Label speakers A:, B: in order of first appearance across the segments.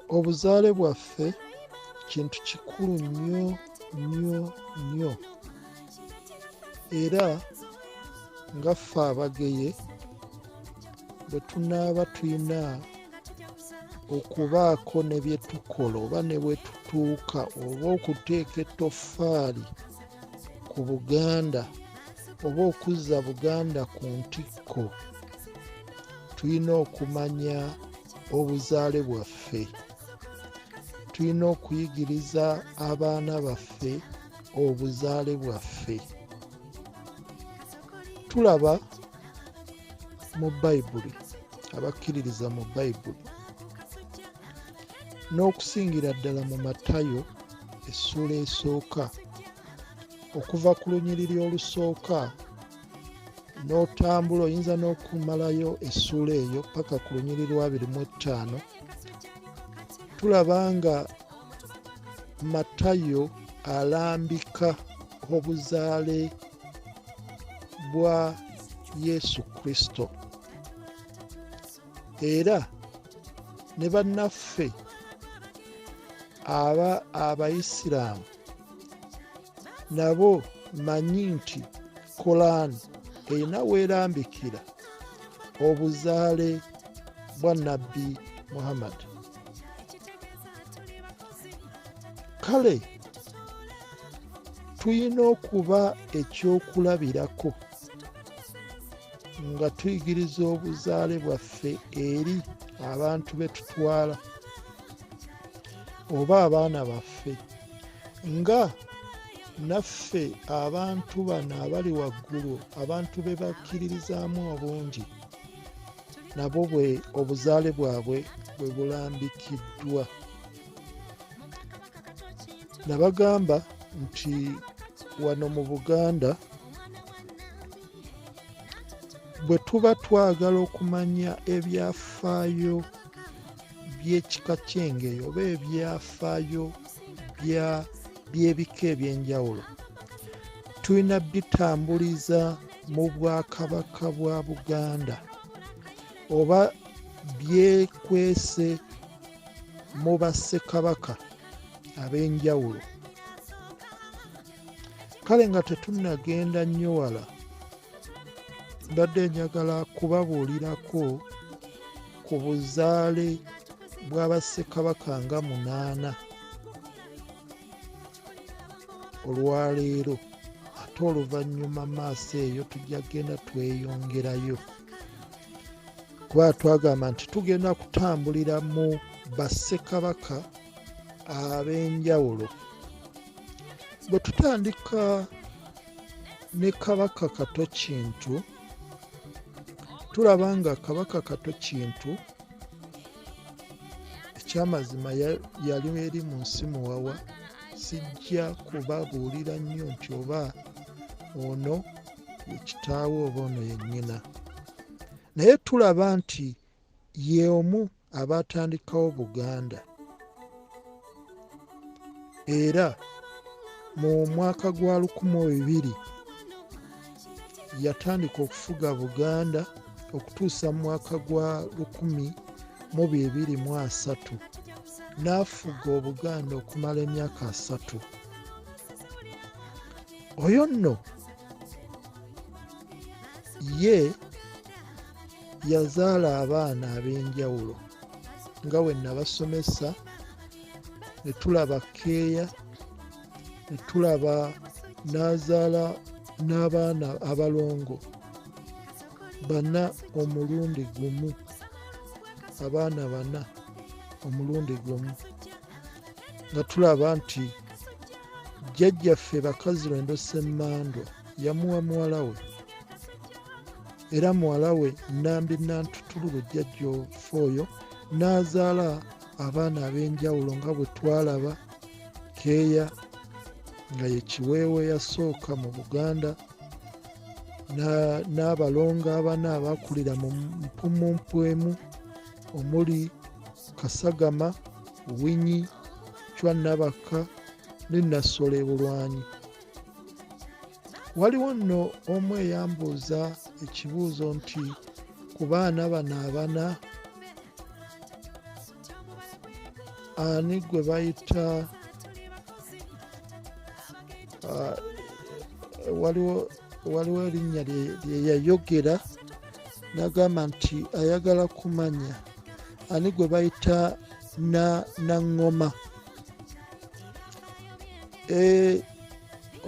A: Obuzaale bwaffe kintu kikulu nnyo nnyo nnyo, era nga ffe abageye bwe tunaaba tulina okubaako ne bye tukola oba ne bwe tutuuka oba okuteeka ettoffaali ku Buganda oba okuzza Buganda ku ntikko, tulina okumanya obuzaale bwaffe. Tulina okuyigiriza abaana baffe obuzaale bwaffe. Tulaba mu Bayibuli, abakkiririza mu Bayibuli, n'okusingira ddala mu Matayo essuula esooka, okuva ku lunyiriri olusooka n'otambula oyinza n'okumalayo essuula eyo paka ku lunyiriri lwa 25, tulaba nga Matayo alambika obuzaale bwa Yesu Kristo, era ne bannaffe Abayisiraamu nabo manyi nti Kolaani erina weerambikira obuzaale bwa Nabbi Muhammad. Kale tulina okuba ekyokulabirako nga tuyigiriza obuzaale bwaffe eri abantu be tutwala oba abaana baffe, nga naffe abantu bano abali waggulu, abantu be bakkiririzaamu obungi, nabo bwe obuzaale bwabwe bwe bulambikiddwa. Nabagamba nti wano mu Buganda bwe tuba twagala okumanya ebyafaayo by'ekika ky'Engeye oba ebyafaayo by'ebika eby'enjawulo, tulina bitambuliza mu Bwakabaka bwa Buganda oba byekwese mu bassekabaka ab'enjawulo. Kale nga tetunnagenda nnyo wala, mbadde njagala kubabuulirako ku buzaale bwa bassekabaka nga 8 olwaleero, ate oluvannyuma maaso eyo tujja kgenda tweyongerayo, kuba twagamba nti tugenda kutambulira mu bassekabaka ab'enjawulo. Bwe tutandika ne Kabaka Kato Kintu, tulaba nga Kabaka Kato Kintu ekyamazima yali eri mu nsi muwawa. Sijja kubabuulira nnyo nti oba ono ye kitaawe oba ono ye nnyina, naye tulaba nti ye omu abaatandikawo Buganda, era mu mwaka gwa 1200 yatandika okufuga Buganda okutuusa mu mwaka gwa 1223, n'afuga Obuganda okumala emyaka 3. Oyo nno ye yazaala abaana ab'enjawulo nga bwe nabasomesa. Ne tulaba Keeya, ne tulaba n'azaala n'abaana abalongo 4 omulundi gumu, abaana 4 omulundi gumu, nga tulaba nti jjajjaffe Bakazirwendo Ssemmandwa yamuwa muwala we, era muwala we Nnambi Nantutululu Ebyafayo n'azaala abaana ab'enjawulo nga bwe twalaba Keeya nga ye kiweewe yasooka mu Buganda, n'abalongo 4 abaakulira mu Mpumumpu emu omuli Kasagama, Winyi, Chwannabaka ne Nassolo e Bulwanyi. Waliwo nno omu eyambuuza ekibuuzo nti ku baana bano 4 ani gwe bayita waliwo erinnya lye yayogera n'agamba nti ayagala kumanya, ani gwe bayita Naŋŋoma.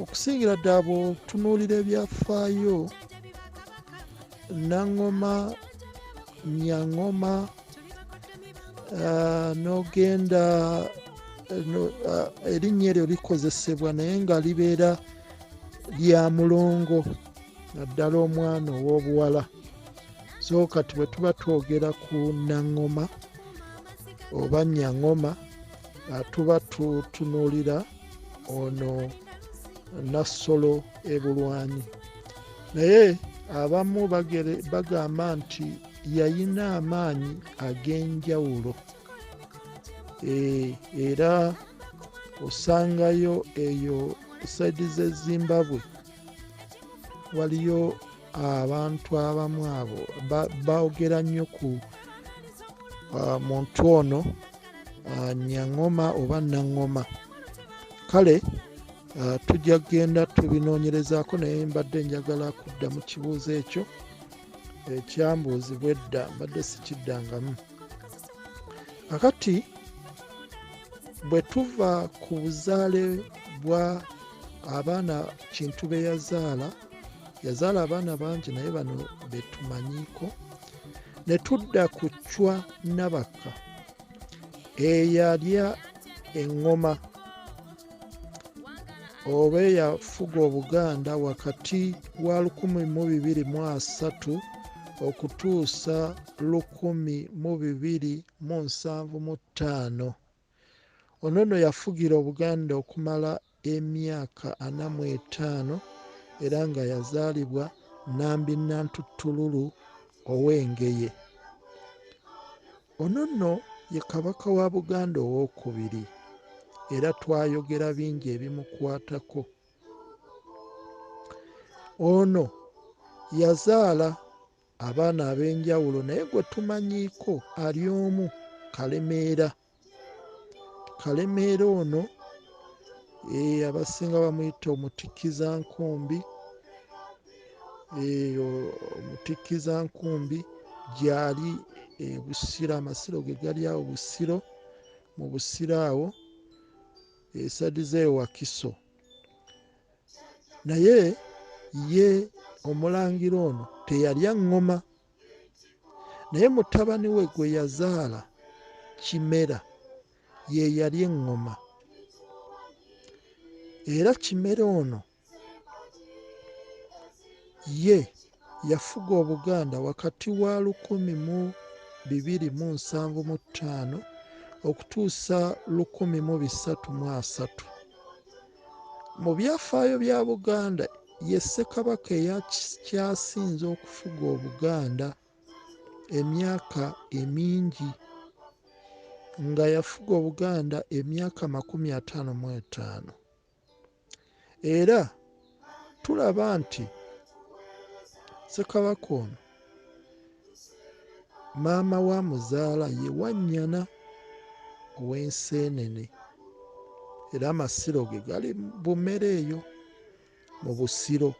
A: Okusingira ddala bw'otunuulira ebyafaayo, Naŋŋoma, Nyaŋŋoma, n'ogenda erinnya eryo likozesebwa naye nga libeera lya mulongo, naddala omwana ow'obuwala. So kati bwe tuba twogera ku Naŋŋoma oba Nyaŋŋoma, tuba tutunuulira ono Nassolo e Bulwanyi. Naye abamu bagamba nti yayina amaanyi ag'enjawulo, era osangayo eyo saidi z'e Zimbabwe waliyo abantu abamu abo boogera nnyo ku muntu ono Nyaŋŋoma oba Naŋŋoma. Kale tujja kgenda tubinoonyerezaako, naye mbadde njagala kudda mu kibuuzo ekyo ekyambuuzibwa edda, mbadde sikiddangamu. Kakati bwe tuva ku buzaale bwa abaana Kintu be yazaala abaana bangi naye bano be tumanyiiko, ne tudda ku Chwa Nabakka eyalya eŋŋoma oba eyafuga Obuganda wakati wa 1203 okutuusa 1275. Ono nno yafugira Obuganda okumala emyaka 45 era nga yazaalibwa Nambi Nantuttululu ow'Engeye. Ono nno ye Kabaka wa Buganda owookubiri era twayogera bingi ebimukwatako. Ono yazaala abaana ab'enjawulo naye gwe tumanyiiko ali omu, Kalemeera. Kalemeera ono abasinga bamuyita Omutikizankumbi. Omutikizankumbi gyali Busiro, amasiro ge gali awo Busiro, mu Busiro awo esadi z'eyo Wakiso. Naye ye Omulangira ono teyalya ŋŋoma, naye mutabani we gwe yazaala Kimera ye yalya eŋŋoma. Era Kimera ono ye yafuga Obuganda wakati wa 1275 okutuusa 1303. Mu byafaayo bya Buganda ye Ssekabaka eyakyasinze okufuga Obuganda emyaka emingi, nga yafuga Obuganda emyaka 55. Era tulaba nti Ssekabaka ono maama wa muzaala ye Wannyana ow'Enseenene, era amasiro ge gali Bumere eyo mu Busiro.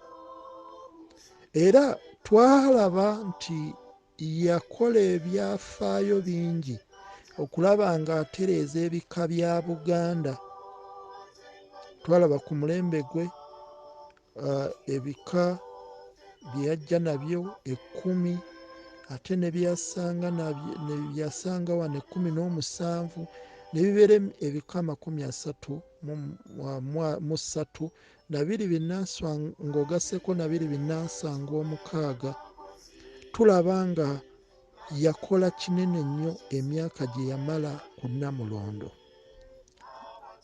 A: Era twalaba nti yakola ebyafaayo bingi okulaba ng'atereeza ebika bya Buganda. Twalaba ku mulembe gwe ebika bye yajja nabyo 10, ate ne byasanga wano 17, ne bibeera ebika 33, nabiri binnanswa ng'ogasseko nabiri binnansanga 6. Tulaba nga yakola kinene nnyo emyaka gye yamala ku Namulondo,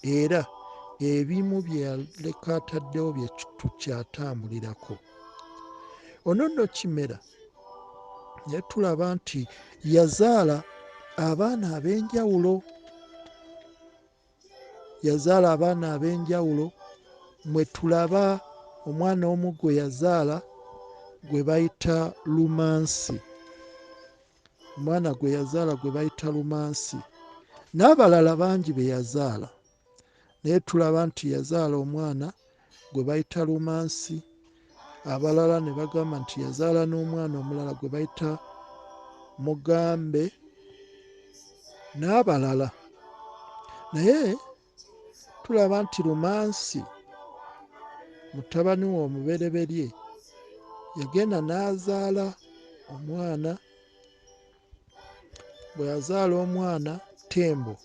A: era ebimu bye yaleka ataddewo bye tukyatambulirako. Ono nno Kimera naye tulaba nti yazaala abaana ab'enjawulo. Mwe tulaba omwana omu gwe yazaala gwe bayita Lumansi. n'abalala bangi be yazaala, naye tulaba nti yazaala omwana gwe bayita Lumansi, abalala ne bagamba nti yazaala n'omwana omulala gwe bayita Mugambe n'abalala. Naye tulaba nti Lumansi mutabani we omubereberye yagenda n'azaala omwana. Bwe yazaala omwana Ttembo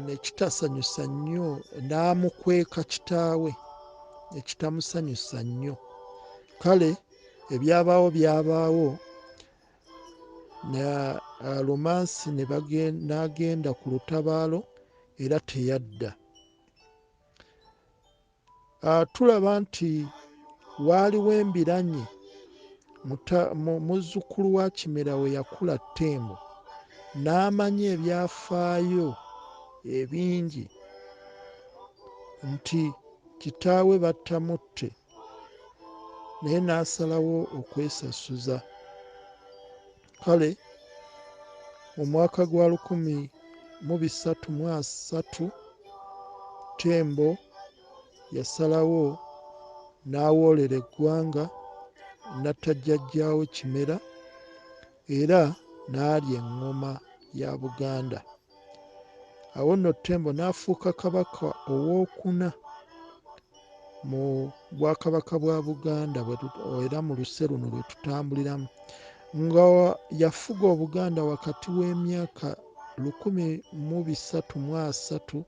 A: ne kitasanyusa nnyo, n'amukweka kitaawe ne kitamusanyusa nnyo. Kale ebyabaawo byabaawo, Lumansi n'agenda ku lutabaalo era teyadda. Tulaba nti waaliwo embiranye, muzzukulu wa Kimera we yakula Ttembo n'amanya ebyafaayo ebingi nti kitaawe battamutte, naye n'asalawo okwesasuza. Kale mu mwaka gwa 1303 Ttembo yasalawo n'awoolera eggwanga, n'atta jjajjaawe Kimera era n'alya eŋŋoma ya Buganda. Awo nno Ttembo n'afuuka kabaka owookuna mu bwakabaka bwa Buganda era mu luse luno lwe tutambuliramu, nga yafuga Obuganda wakati w'emyaka 1303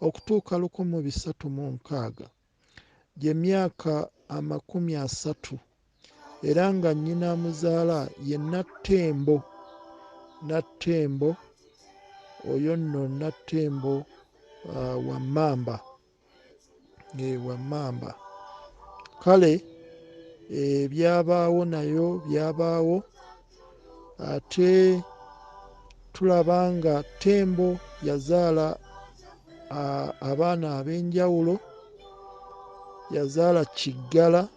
A: okutuuka 1306, gy'emyaka 30, era nga nnyina amuzaala ye Nattembo. Nattembo oyo nno Nattembo Wammamba. Wammamba. Kale byabaawo nayo byabaawo. Ate tulaba nga Ttembo yazaala abaana ab'enjawulo. Yazaala Kiggala,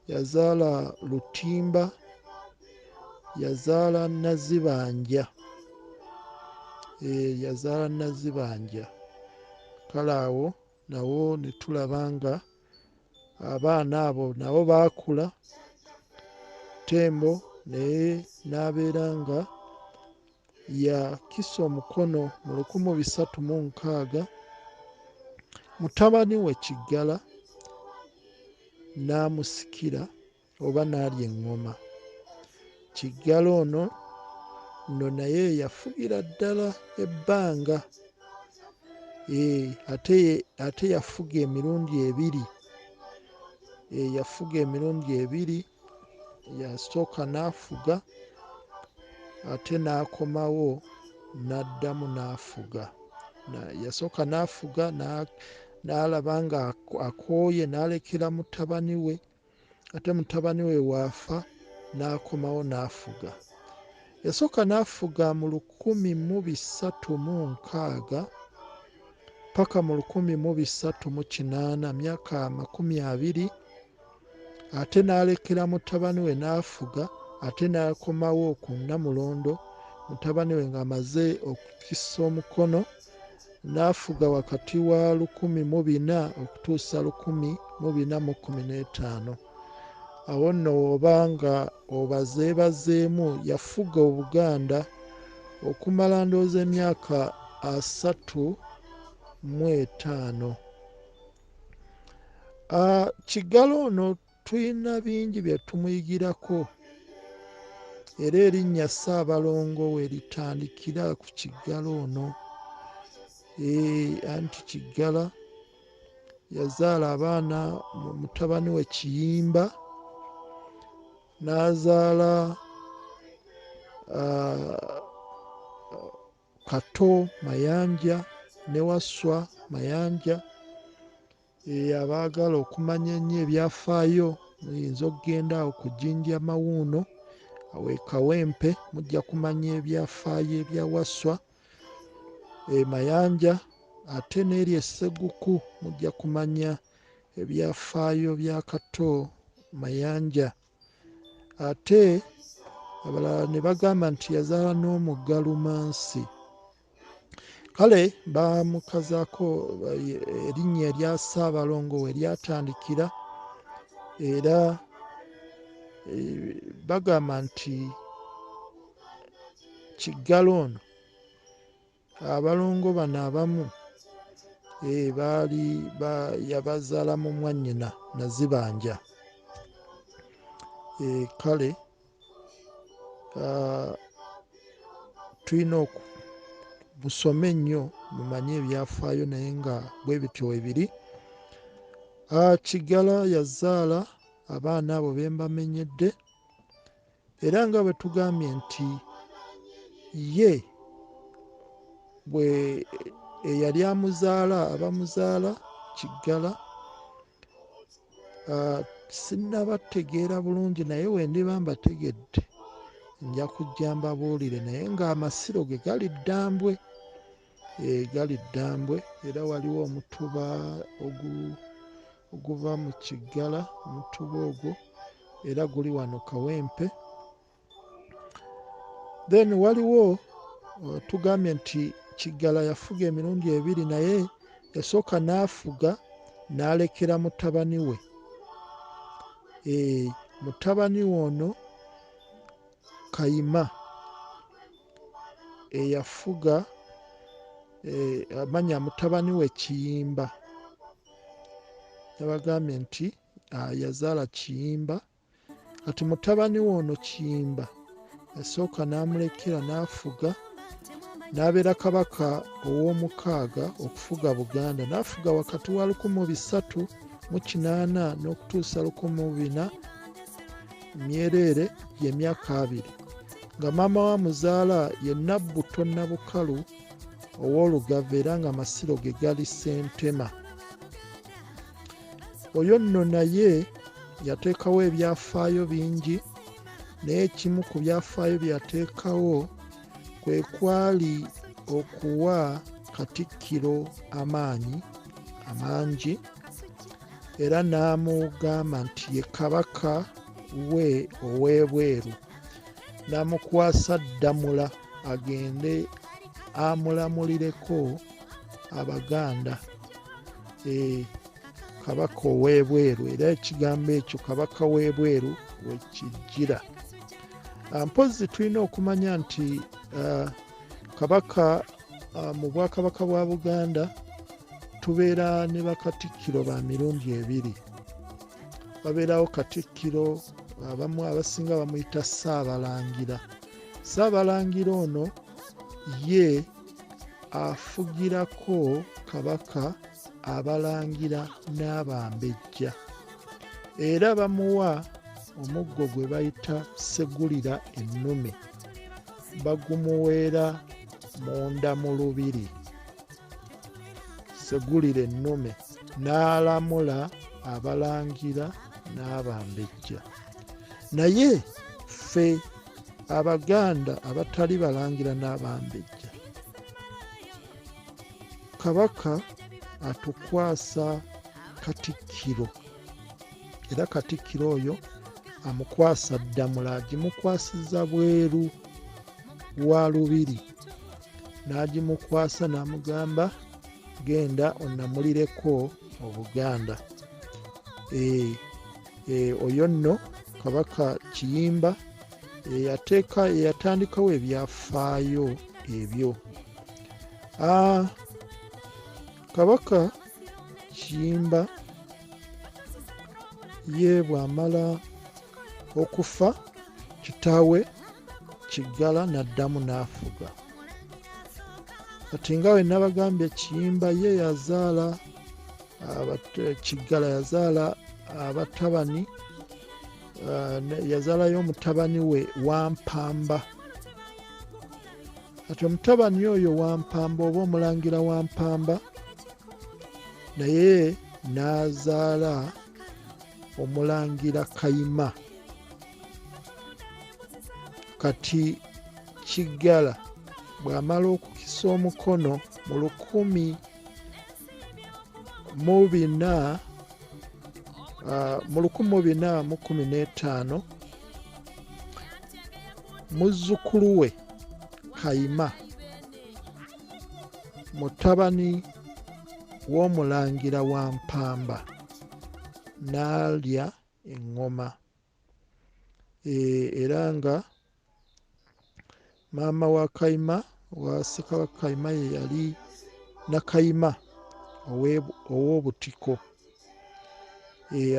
A: yazaala Lutimba, yazaala Nazibanja. Yazaala Nazibanja. Kale awo nawo ne tulaba nga abaana abo nabo baakula. Ttembo naye n'abeera nga yakisa omukono mu 1306 mutabani we Kiggala n'amusikira oba n'alya eŋŋoma. Kiggala ono nno naye yafugira ddala ebbanga, ate yafuga emirundi ebiri. Yafuga emirundi ebiri, yasooka n'afuga ate n'akomawo n'addamu n'afuga. Yasooka n'afuga n'alaba nga akooye n'alekera mutabani we, ate mutabani we waafa n'akomawo n'afuga. Yasooka n'afuga mu 1306 paka mu 1308, myaka 20, ate n'alekera mutabani we n'afuga, ate n'akomawo ku Namulondo mutabani we ng'amaze okukisa omukono, n'afuga wakati wa 1400 okutuusa 1415. Awo nno oba nga obazeebazeemu yafuga Obuganda okumala ndowooza emyaka 35. Kiggala ono tulina bingi bye tumuyigirako, era erinnya Ssalongo we litandikira ku Kiggala ono. Anti Kiggala yazaala abaana, mutabani we Kiyimba n'azaala Kato Mayanja ne Waswa Mayanja. Abaagala okumanya ennyo ebyafaayo muyinza okugenda awo ku Jjinja Mawuuno awe Kawempe, mujja kumanya ebyafaayo ebya Waswa Mayanja, ate n'eri Esseguku mujja kumanya ebyafaayo bya Kato Mayanja. Ate abalala ne bagamba nti yazaala n'omuggalumansi. Kale bamukazaako erinnya erya Ssalongo we lyatandikira, era bagamba nti Kiggala ono abalongo bano abamu yabazaala mu mwannyina Nazibanja. Kale tulina busome nnyo mumanye ebyafaayo naye nga bwe bityo webiri. Kiggala yazaala abaana abo be mbamenyedde, era nga bwe tugambye nti ye bwe eyali abamuzaala Kiggala sinnabategeera bulungi, naye we ndiba mbategedde nja kujja mbabuulire, naye ng'amasiro ge gali Ddambwe. Gali Ddambwe, era waliwo omutuba oguva mu Kiggala, omutuba ogwo era guli wano Kawempe. Then waliwo tugambye nti Kiggala yafuga emirundi ebiri, naye yasooka n'afuga n'alekera mutabani we. Mutabani we ono Kayima eyafuga amanya mutabani we Kiyimba. Yabagambye nti yazaala Kiyimba, kati mutabani we ono Kiyimba yasooka n'amulekera n'afuga, n'abeera kabaka ow'omukaaga okufuga Buganda. N'afuga wakati wa 1308 n'okutuusa 1400 myereere y'emyaka 2, nga maama wa muzaala ye Nabbuto Nabukalu ow'Olugave, era nga amasiro ge gali Ssentema. Oyo nno naye yateekawo ebyafaayo bingi, naye kimu ku byafaayo byateekawo kwe kwali okuwa Katikkiro amaanyi amangi, era n'amugamba nti ye kabaka we ow'ebweru, n'amukwasa Ddamula agende amulamulireko Abaganda, kabaka ow'ebweru, era ekigambo ekyo kabaka w'ebweru we kijjira. Mpozzi tulina okumanya nti kabaka mu bwakabaka bwa Buganda tubeera ne bakatikkiro ba mirundi ebiri. Wabeerawo katikkiro abamu abasinga bamuyita Ssaabalangira. Ssaabalangira ono ye afugirako kabaka abalangira n'abambejja, era bamuwa omuggo gwe bayita Segulira ennume, bagumuweera munda mu lubiri. Segulira ennume n'alamula abalangira n'abambejja. Naye ffe Abaganda abatali balangira n'abambejja, kabaka atukwasa Katikkiro, era Katikkiro oyo amukwasa Ddamula, agimukwasiza bweru wa lubiri, n'agimukwasa n'amugamba genda onamulireko Obuganda. Oyo nno kabaka Kiyimba yatandikawo ebyafaayo ebyo. Kabaka Kiyimba ye bw'amala okufa, kitaawe Kiggala n'addamu n'afuga. Kati nga we nabagambye, Kiyimba ye yazaala Kiggala yazaala abatabani, yazaalayo omutabani we Wampamba. Kati omutabani oyo Wampamba oba omulangira Wampamba naye n'azaala omulangira Kayima. Kati Kiggala bw'amala okukisa omukono mu 1415 muzzukulu we Kayima mutabani w'omulangira wa Mpamba n'alya eŋŋoma era nga maama wa Kayima wa Ssekabaka Kayima ye yali Nakayima ow'obutiko.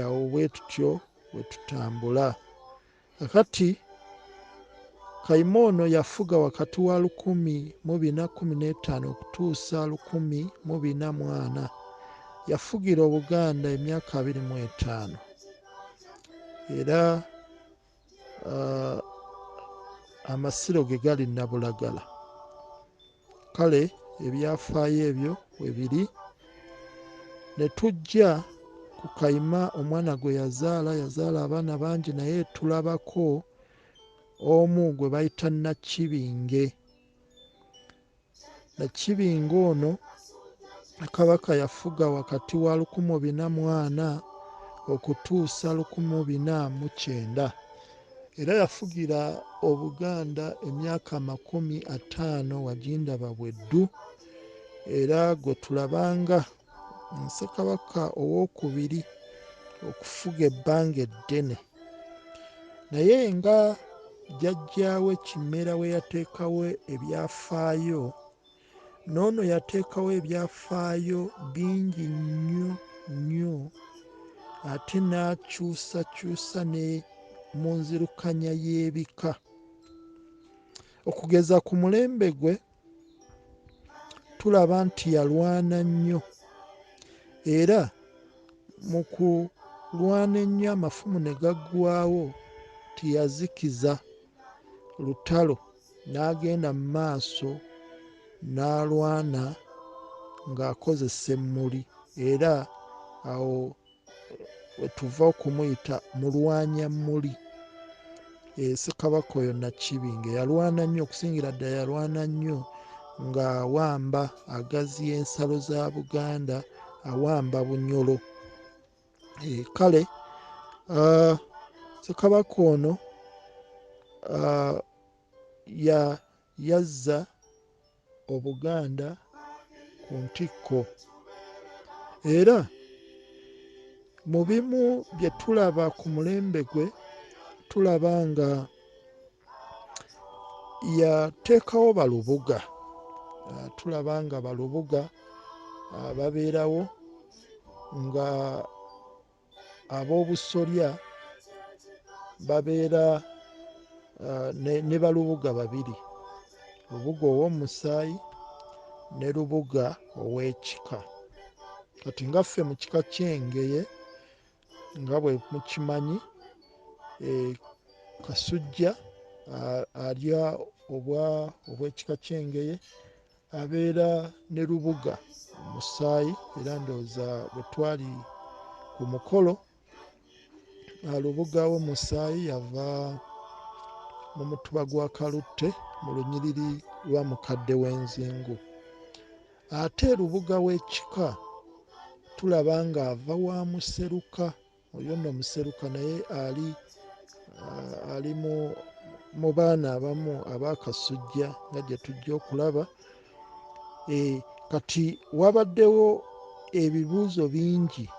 A: Awo bwe tutyo bwe tutambula. Kakati Kayima ono yafuga wakati wa 1415 okutuusa 1440. Yafugira Obuganda emyaka 25 era amasiro ge gali Nabulagala. Kale ebyafaayo ebyo we biri. Ne tujja ku Kayima omwana gwe yazaala abaana bangi, naye tulabako omu gwe bayita Nakibinge. Nakibinge ono Kabaka yafuga wakati wa 1440 okutuusa 1409 era yafugira Obuganda emyaka 50 Wagindaba bweddu, era gwe tulabanga Ssekabaka owookubiri okufuga ebbanga eddene. Naye nga jjajjaawe Kimera we yateekawo ebyafaayo, n'ono yateekawo ebyafaayo bingi nnyo nnyo, ate n'akyusakyusa ne mu nzirukanya y'ebika. Okugeza ku mulembe gwe tulaba nti yalwana nnyo, era mu kulwana ennyo amafumu ne gaggwaawo teyazikiza lutalo, n'agenda mu maaso n'alwana ng'akozesa emmuli, era awo we tuva okumuyita mulwanyammuli. Ssekabaka oyo Nakibinge yalwana nnyo, okusingira ddala yalwana nnyo ng'awamba agaziya ensalo za Buganda, awamba Bunyolo. Kale Ssekabaka ono yazza Obuganda ku ntikko, era mu bimu bye tulaba ku mulembe gwe tulaba nga yateekawo balubuga. Tulaba nga balubuga babeerawo nga ab'obusolya babeera ne balubuga babiri, lubuga ow'omusaayi ne lubuga ow'ekika. Kati nga ffe mu kika ky'Engeye nga bwe mukimanyi, Kasujja alya obw'ekika ky'Engeye abeera ne lubuga omusaayi, era ndowooza bwe twali ku mukolo lubuga w'omusaayi yava mu mutuba gwa Kalutte mu lunyiriri lwa mukadde w'Enzingu. Ate lubuga w'ekika tulaba ng'ava wa Museruka. Oyo nno Museruka naye ali mu baana abamu ab'Akasujja nga gye tujja okulaba. Kati wabaddewo ebibuuzo bingi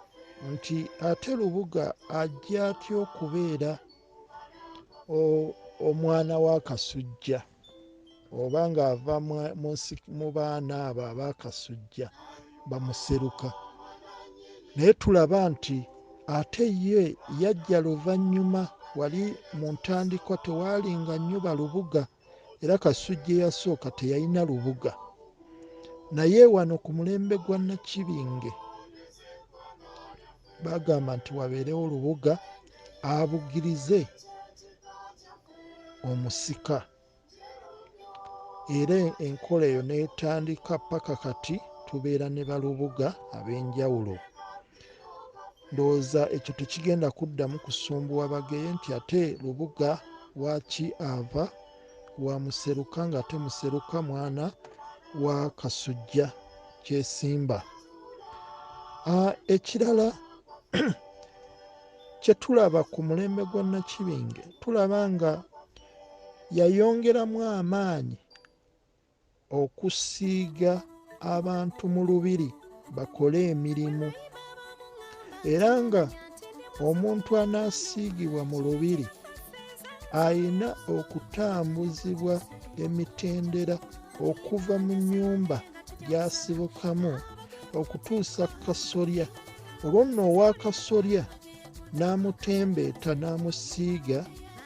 A: nti ate lubuga ajja atya okubeera omwana wa Kasujja, oba ng'ava mu baana abo ab'Akasujja bamuseruka. Naye tulaba nti ate ye yajja luvannyuma, wali mu ntandikwa tewaalinga nnyo balubuga, era Kasujja eyasooka teyalina lubuga. Naye wano ku mulembe gwa Nakibinge bagamba nti wabeerewo lubuga abugirize omusika, era enkola eyo n'etandika paka kati tubeera ne balubuga ab'enjawulo. Ndowooza ekyo tekigenda kuddamu kusumbuwa Bageye nti ate lubuga lwaki ava wa Museruka ng'ate Museruka mwana wa Kasujja Kyesimba. Ekirala kye tulaba ku mulembe gwa Nakibinge, tulaba nga yayongeramu amaanyi okusiiga abantu mu lubiri bakole emirimu, era nga omuntu anaasiigibwa mu lubiri ayina okutambuzibwa emitendera okuva mu nnyumba gy'asibukamu okutuusa kasolya. Olwo nno owa kasolya n'amutembeeta n'amusiiga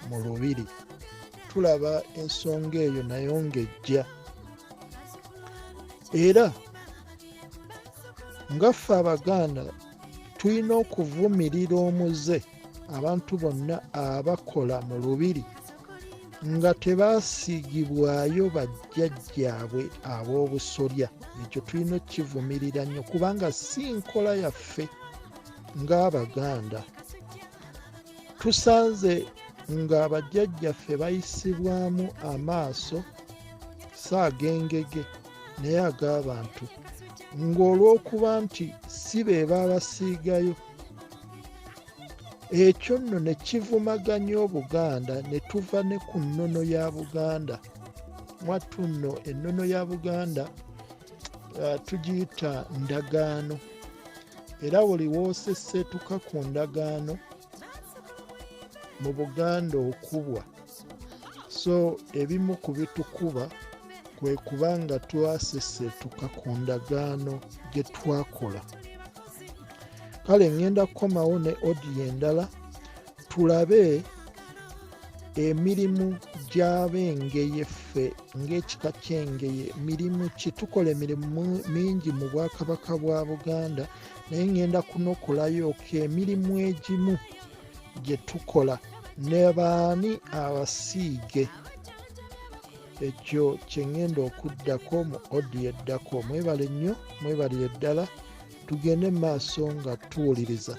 A: mu lubiri. Tulaba ensonga eyo nayo ng'ejja. Era nga ffe Abaganda tulina okuvumirira omuze abantu bonna abakola mu lubiri nga tebaasiigibwayo bajjajjaabwe ab'obusolya. Ekyo tulina okkivumirira nnyo kubanga si nkola yaffe ng'Abaganda. Tusanze nga bajjajjaffe bayisibwamu amaaso si ag'engege naye ag'abantu, ng'olw'okuba nti si be babasiigayo. Ekyo nno ne kivumaganya Obuganda ne tuva ne ku nnono ya Buganda. Mwattu nno ennono ya Buganda tugiyita ndagaano, era buli w'osesseetuka ku ndagaano mu Buganda okubwa. So ebimu ku bitukuba kwe kubanga twasesseetuka ku ndagaano gye twakola. Kale ŋŋenda kukomawo ne odiyo endala tulabe emirimu gy'Abengeye ffe ng'ekika ky'Engeye mirimu ki. Tukola emirimu mingi mu Bwakabaka bwa Buganda naye ŋŋenda kunokolayo ko emirimu egimu gye tukola ne baani abasiige. Ekyo kye ŋŋenda okuddako mu odiyo eddako. Mwebale nnyo, mwebalire ddala, tugende mu maaso nga tuwuliriza.